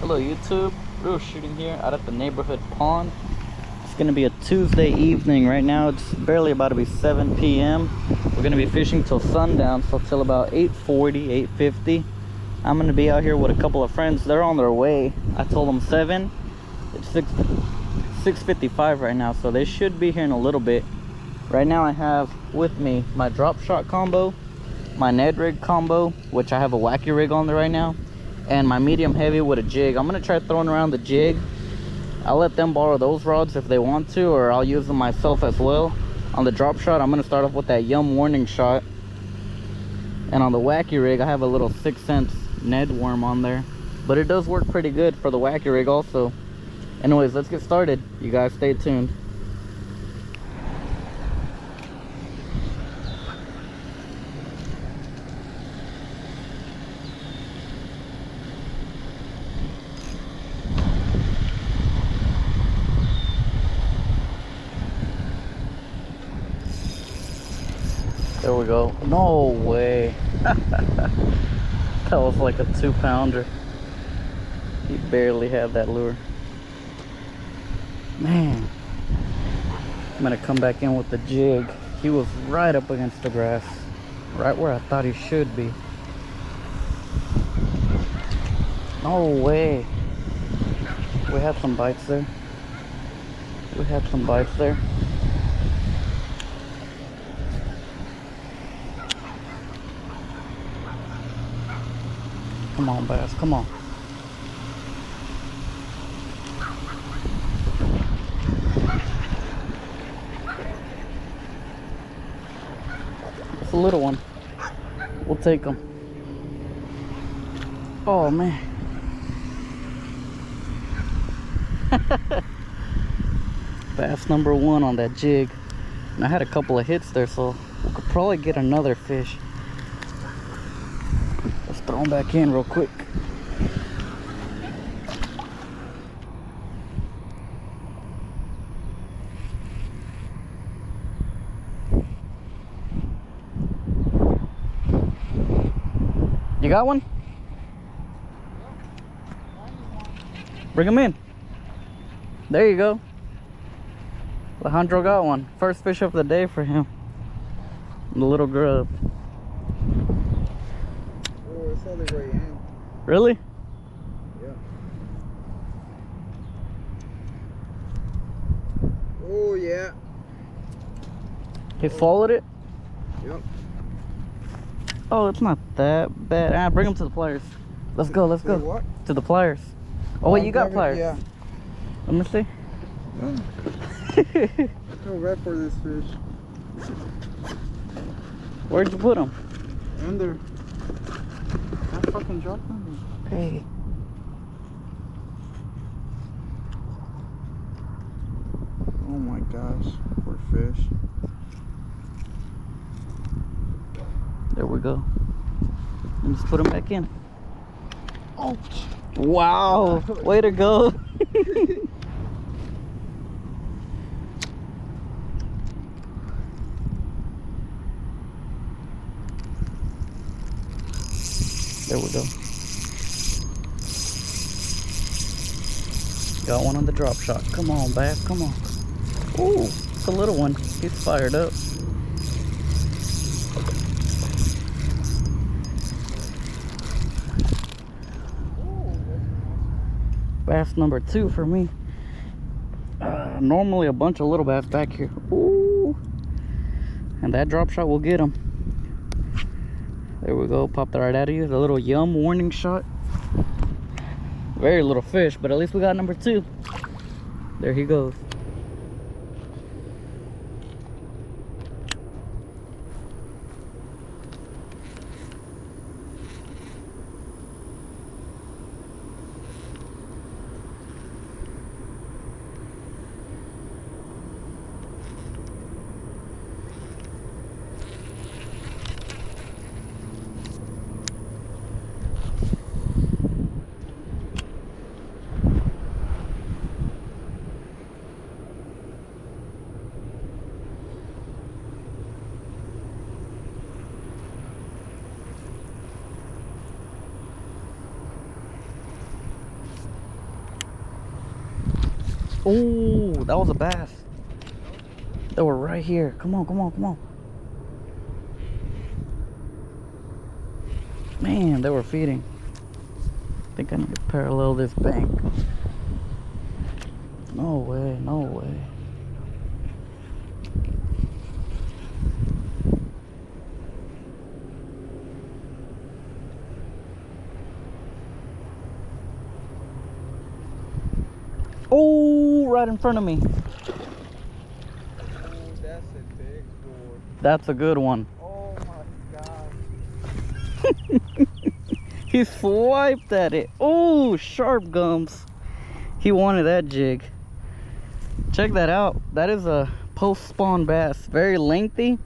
Hello YouTube, real shooting here out at the neighborhood pond. It's gonna be a Tuesday evening. Right now it's barely about to be 7 p.m. We're gonna be fishing till sundown, so till about 8:40, 8:50. I'm gonna be out here with a couple of friends. They're on their way. I told them 7. It's 6:55 right now, so they should be here in a little bit. Right now I have with me my drop shot combo, my Ned rig combo, which I have a wacky rig on there right now, and my medium heavy with a jig. I'm gonna try throwing around the jig. I'll let them borrow those rods if they want to, or I'll use them myself as well. On the drop shot, I'm gonna start off with that Yum warning shot, and on the wacky rig I have a little 6 cents Ned worm on there, but it does work pretty good for the wacky rig also. Anyways, let's get started. You guys stay tuned. There we go. No way. That was like a 2-pounder. He barely had that lure. Man. I'm gonna come back in with the jig. He was right up against the grass. Right where I thought he should be. No way. We had some bites there. We had some bites there. Come on, bass, come on. It's a little one. We'll take him. Oh, man. Bass number 1 on that jig. And I had a couple of hits there, so we could probably get another fish. Throw him back in real quick. You got one? Bring him in. There you go. Alejandro got one. First fish of the day for him. The little grub. Really? Yeah. Oh yeah. He followed it? Yep. Oh, it's not that bad. Ah, bring him to the pliers. Let's go, let's go. What? To the pliers. Oh wait, you got pliers? Yeah. Let me see. No red for this fish. Where'd you put them? In there. I fucking dropped them. Hey. Oh my gosh, poor fish. There we go. And just put them back in. Oh, wow! Way to go! There we go. Got one on the drop shot. Come on, bass, come on. Ooh, it's a little one. He's fired up. Bass number 2 for me. Normally a bunch of little bass back here. Ooh. And that drop shot will get him. There we go. Popped it right out of you. The little Yum warning shot. Very little fish, but at least we got number 2. There he goes. Oh, that was a bass. They were right here. Come on, come on, come on. Man, they were feeding. I think I need to parallel this bank. No way, no way. Oh, right in front of me. Oh, that's a big boy. That's a good one. Oh my god. He swiped at it. Oh, sharp gums. He wanted that jig. Check that out. That is a post-spawn bass. Very lengthy,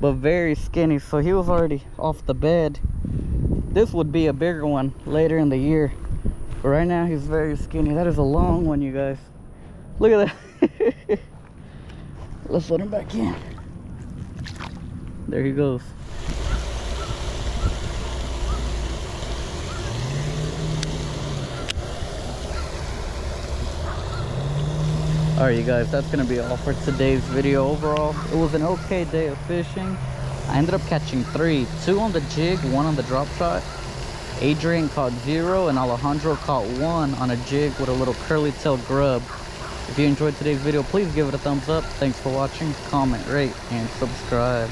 but very skinny. So he was already off the bed. This would be a bigger one later in the year. But right now, he's very skinny. That is a long one, you guys. Look at that. Let's let him back in. There he goes. Alright, you guys, that's gonna be all for today's video. Overall, it was an okay day of fishing. I ended up catching 3, 2 on the jig, 1 on the drop shot. Adrian caught 0 and Alejandro caught 1 on a jig with a little curly tail grub. If you enjoyed today's video, please give it a thumbs up. Thanks for watching. Comment, rate, and subscribe.